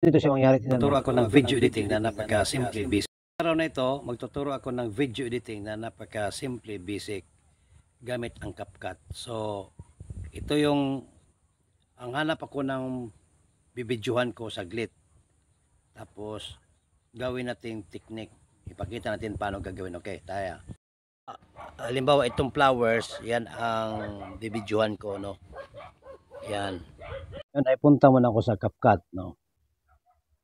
Dito siya mangyari. Magtuturo ako ng video editing na napaka-simple basic. Araw na ito, magtuturo ako ng video editing na napaka-simple basic gamit ang CapCut. So, ito yung ang hanap ako ng bibidyohan ko saglit. Tapos, gawin natin technique. Ipakita natin paano gagawin. Okay, tayo. Halimbawa, itong flowers, yan ang bibidyohan ko, no? Yan. Yan ay punta mo na ako sa CapCut, no?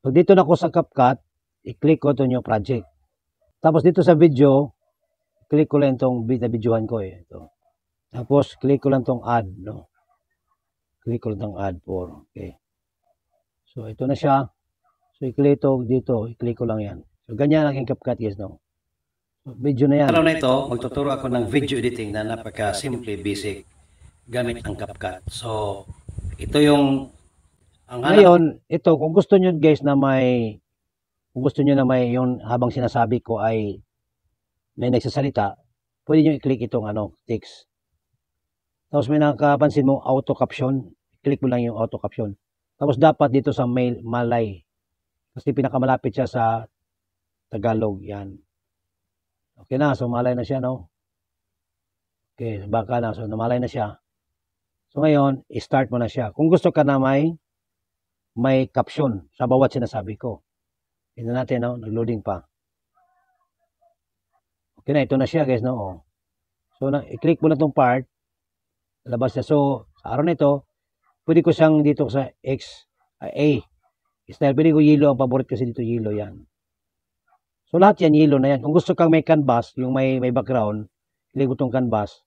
So, dito na ako sa CapCut, i-click ko ito yung project. Tapos dito sa video, click ko lang itong videohan ko eh. Ito. Tapos, click ko lang itong add, no? Click ko lang itong add for, okay. So, ito na siya. So, i-click ito dito, i-click ko lang yan. So, ganyan ang CapCut, yes, no? So, video na yan. Araw na ito, magtuturo ako ng video editing na napaka-simple basic gamit ang CapCut. So, ito yung ngayon, ito, kung gusto nyo guys na may, kung gusto nyo na may yung habang sinasabi ko ay may nagsasalita, pwede nyo i-click itong text. Tapos may nakapansin mo auto caption, click mo lang yung auto caption. Tapos dapat dito sa Malay, kasi pinakamalapit siya sa Tagalog, yan. Okay na, so Malay na siya, no? Okay, baka na, so namalay na siya. So ngayon, i-start mo na siya. Kung gusto ka na may caption sa bawat sinasabi ko. Tingnan natin, no? Nag-loading pa. Okay na, ito na siya, guys, no? So, i-click mo na itong part. Labas siya. So, sa araw na ito, pwede ko siyang dito sa A. Style, pwede ko yellow. Ang paborit kasi dito, yellow, yan. So, lahat yan, yellow na yan. Kung gusto kang may canvas, yung may background, i-click mo itong canvas.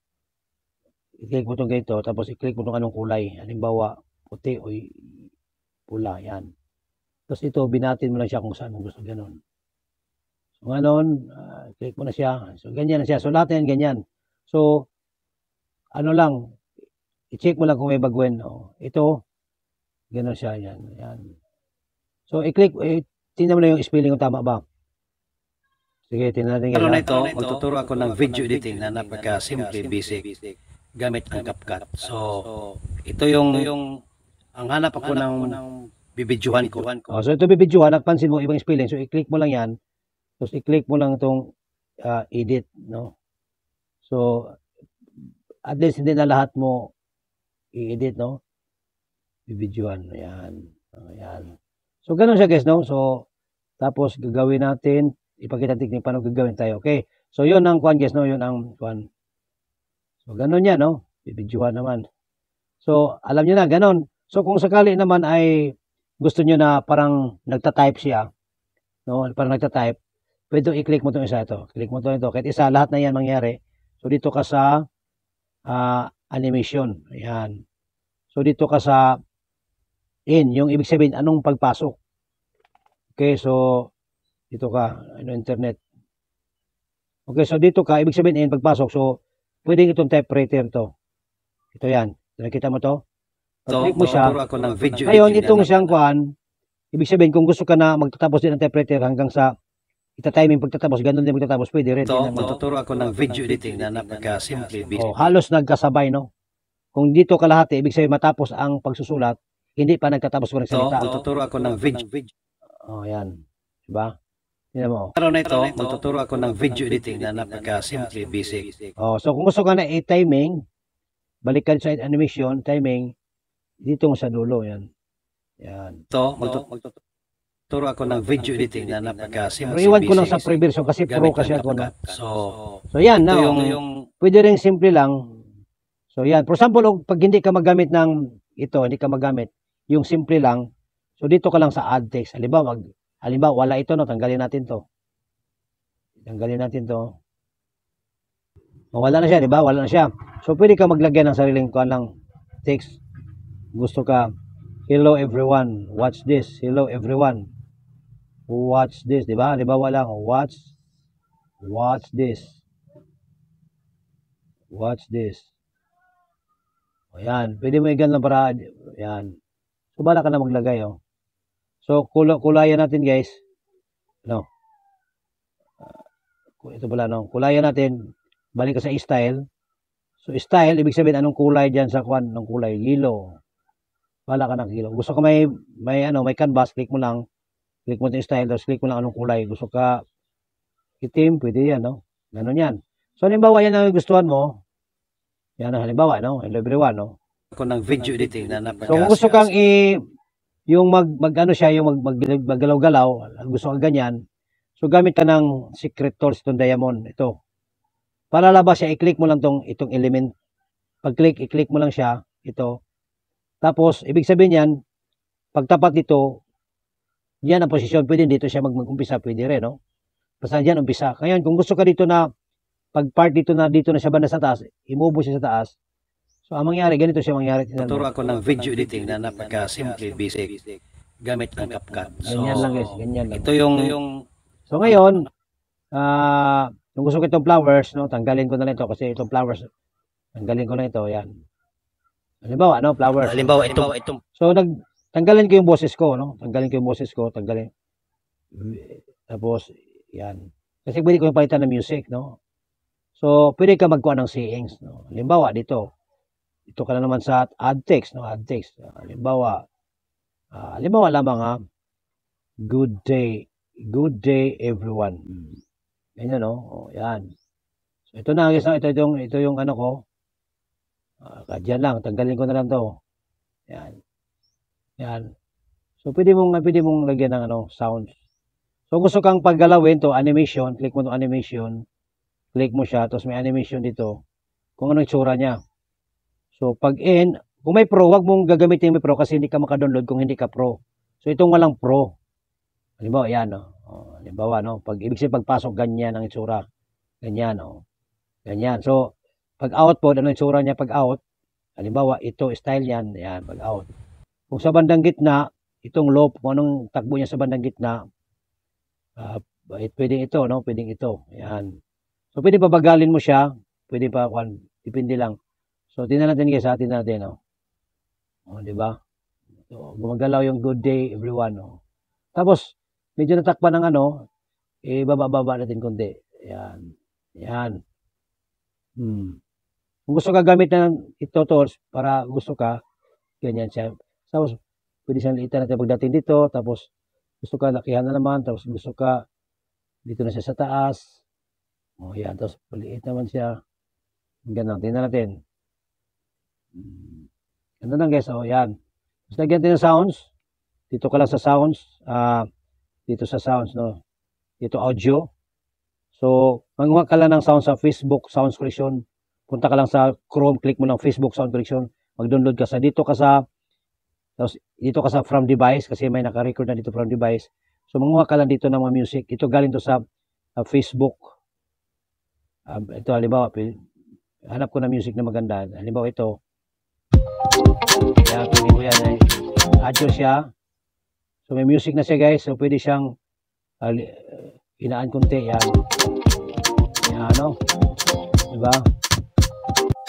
I-click mo itong ganito, tapos i-click mo itong anong kulay. Halimbawa, puti o pula, yan. Tapos ito, binatin mo lang siya kung saan mo gusto, ganun. So, ngayon, click mo na siya. So, ganyan na siya. So, lahat yan, ganyan. So, ano lang, i-check mo lang kung may baguhin. Oh, ito, ganun siya, yan. So, i-click, tingnan mo na yung spelling kung tama ba. Sige, tingnan natin. Araw na ito, magtuturo ako ng video editing na napaka-simple basic gamit ang CapCut. So, ito yung ang hanap ako ng bibidyohan ko. Oh, so ito bibidyohan, nagpansin mo ibang spelling. So i-click mo lang yan. Tapos i-click mo lang itong edit, no? So at least hindi na lahat mo i-edit, no? Bibidyohan, ayan. Ayan. So ganun siya, guys, no? So tapos gagawin natin, ipakita technique paano gagawin tayo. Okay? So yun ang kuan, guys, no? Yun ang kuan. So ganun yan, no? Bibidyohan naman. So alam niyo na, ganun. So kung sakali naman ay gusto nyo na parang nagta-type siya, no? Parang nagta-type, pwede i-click mo itong isa ito. Click mo ito. Kahit isa, lahat na yan mangyari. So dito ka sa animation. Ayan. So dito ka sa in. Yung ibig sabihin, anong pagpasok. Okay, so dito ka, internet. Okay, so dito ka, ibig sabihin in, pagpasok. So pwede itong typewriter to. Ito yan. Nakita mo to? Pag-click mo siya, ngayon itong siyang kuhan, ibig sabihin kung gusto ka na magtatapos din ng typewriter hanggang sa ita-timing pagtatapos, ganun din magtatapos, pwede rin. Ito, magtuturo ako ng video editing na napaka-simple. Oh, halos nagkasabay, no? Kung dito kalahati, ibig sabihin matapos ang pagsusulat, hindi pa nagtatapos ko ng salita. Ito, magtuturo ako ng video. Oh, yan. Diba? Tingnan mo. Araw na ito, magtuturo ako ng video editing na napaka-simple basic. Oh, so kung gusto ka na i-timing, balikan sa animation, timing, dito sa dulo, yan. Yan. Ito, magtuturo ako ng video editing na napaka-simple. Pero iwan ko lang sa pre-version kasi pro kasi ako na. So yan, now, pwede rin simple lang. So yan, for example, pag hindi ka magamit ng ito, hindi ka magamit, yung simple lang, so dito ka lang sa add text. Halimbawa, wala ito, no? Tanggalin natin to. Tanggalin natin to. Wala na siya, di ba? Wala na siya. So pwede ka maglagay ng sariling kuan lang text. Gusto ka, hello everyone, watch this. Hello everyone, watch this, di ba? Di ba wala, watch this. Watch this. O yan, pwede mo i-gan lang para, yan. So, bala ka na maglagay, oh. So, kulayan natin, guys. No. Ito pala, no. Kulayan natin, balik ka sa style. So, style, ibig sabihin, anong kulay dyan sa kwan? Anong kulay? Yellow. Bahala ka ng kilo. Gusto ko may canvas, click mo lang. Click mo yung style, tapos click mo lang anong kulay. Gusto ka itim, pwede yan, no? Ganun yan. So, halimbawa, yan ang gustuhan mo. Yan ang halimbawa, no? Hello everyone, no? Ako ng video editing na So, kung gusto kang yung mag-ano siya, yung maggalaw-galaw, gusto kang ganyan, so gamit ka ng secret tools itong diamond, ito. Para labas siya, i-click mo lang itong element. Pag-click, i-click mo lang siya, ito. Tapos, ibig sabihin yan, pagtapat dito, yan ang posisyon, pwede dito siya mag-umpisa, pwede rin, no? Basta dyan, umpisa. Ngayon, kung gusto ka dito na, pag-part dito na siya banda sa taas, i-move siya sa taas. So, ang mangyari, ganito siya mangyari. Tuturo ako ng video editing na napaka-simple, basic, gamit ang CapCut. So, ganyan lang guys, ganyan lang. Ito yung So, ngayon, kung gusto ko itong flowers, no, tanggalin ko na lang ito kasi itong flowers, tanggalin ko na ito, yan. Halimbawa, no, flowers. halimbawa, itong So, tanggalin ko yung boses ko, no? Tanggalin ko yung boses ko, tanggalin. Tapos, yan. Kasi pwede ko yung palitan ng music, no? So, pwede ka magkuha ng sayings, no? Halimbawa, dito ka na naman sa add text, no? Add text. Halimbawa lamang good day everyone. Ganyan, no? O, yan. So, ito na, guys, no? Ito yung ano ko. Dyan lang, tanggalin ko na lang to. Yan. Yan. So, pwede mong lagyan ng sounds. So, gusto kang paggalawin to, animation, click mo to animation, click mo siya, tapos may animation dito, kung ano yung tsura niya. So, kung may pro, wag mong gagamitin may pro kasi hindi ka makadownload kung hindi ka pro. So, itong walang pro. Halimbawa, yan, no? Halimbawa, no? Ibig sabihin, pagpasok, ganyan ang itsura. Ganyan, no? Ganyan. So, pag out po, ano yung tsura niya pag out? Halimbawa, ito, style yan, yan, pag out. Kung sa bandang gitna, itong loop, kung anong takbo niya sa bandang gitna, pwedeng ito, no? Pwedeng ito. Yan. So, pwede pa bagalin mo siya. Pwede pa, depende lang. So, tingnan natin guys, tingnan natin, no? O, diba? So, gumagalaw yung good day, everyone, no? Tapos, medyo natakpan ng baba natin konti. Yan. Yan. Kung gusto ka gamit ng ito tools, para gusto ka, ganyan siya. Tapos, pwede siyang liitan natin pagdating dito, tapos, gusto ka lakihan na naman, tapos gusto ka dito na siya sa taas. O yan, tapos paliit naman siya. Ganun, tingnan natin. Ganun lang guys, o yan. Tapos lagyan natin ng sounds. Dito ka lang sa sounds. Dito sa sounds, no? Dito audio. So, manguha ka lang ng sounds sa Facebook Sounds Collection. Punta ka lang sa Chrome, click mo ng Facebook Sound Collection. Mag-download ka sa tapos dito ka sa from device kasi may naka-record na dito from device. So, manguha ka lang dito ng mga music. Ito galing to sa Facebook. Ito, halimbawa, hanap ko na music na maganda. Halimbawa, ito. Kaya, pwede ko yan. Adyo siya. So, may music na siya, guys. So, pwede siyang inaan konti. Yan. Yan, no? Diba?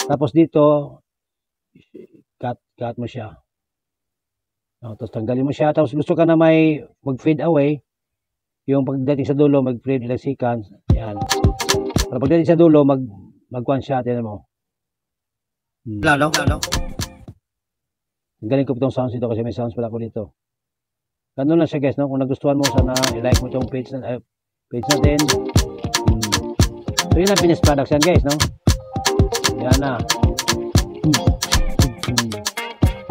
Tapos dito, cut mo siya. Tapos tanggalin mo siya. Tapos gusto ka na may mag-fade away. Yung pagdating sa dulo, mag-fade ilang seconds. Yan. Para pagdating sa dulo, mag-one shot. Yan mo. lalo. Tanggalin ko itong sounds dito kasi may sounds pala ko dito. Ganun lang siya guys. No? Kung nagustuhan mo, sana i-like mo itong page natin. So yun ang finished products yan guys. No? Yan na.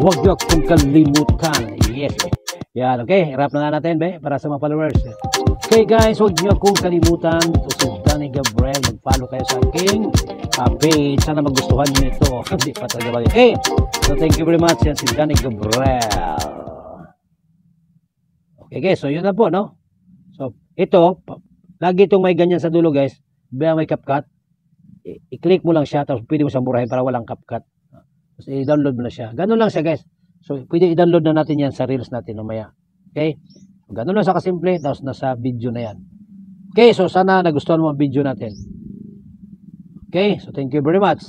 Huwag niyo akong kalimutan. Yes. Yan, okay. Wrap na nga natin, be, para sa mga followers. Okay, guys. Huwag niyo akong kalimutan. Ito si Danny Gabriel. Mag-follow kayo sa aking page. Sana magustuhan niyo ito. Hindi pa talaga ba? Okay. So, thank you very much. Yan si Danny Gabriel. Okay, guys. So, yun na po, no? So, ito, lagi itong may ganyan sa dulo, guys. May CapCut. I-click mo lang siya. Tapos, pwede mo siyang burahin para walang CapCut. Tapos i-download mo na siya. Ganun lang siya guys. So pwede i-download na natin yan sa reels natin mamaya. Okay? Ganun lang sa kasimple. Tapos nasa video na yan. Okay? So sana nagustuhan mo ang video natin. Okay? So thank you very much.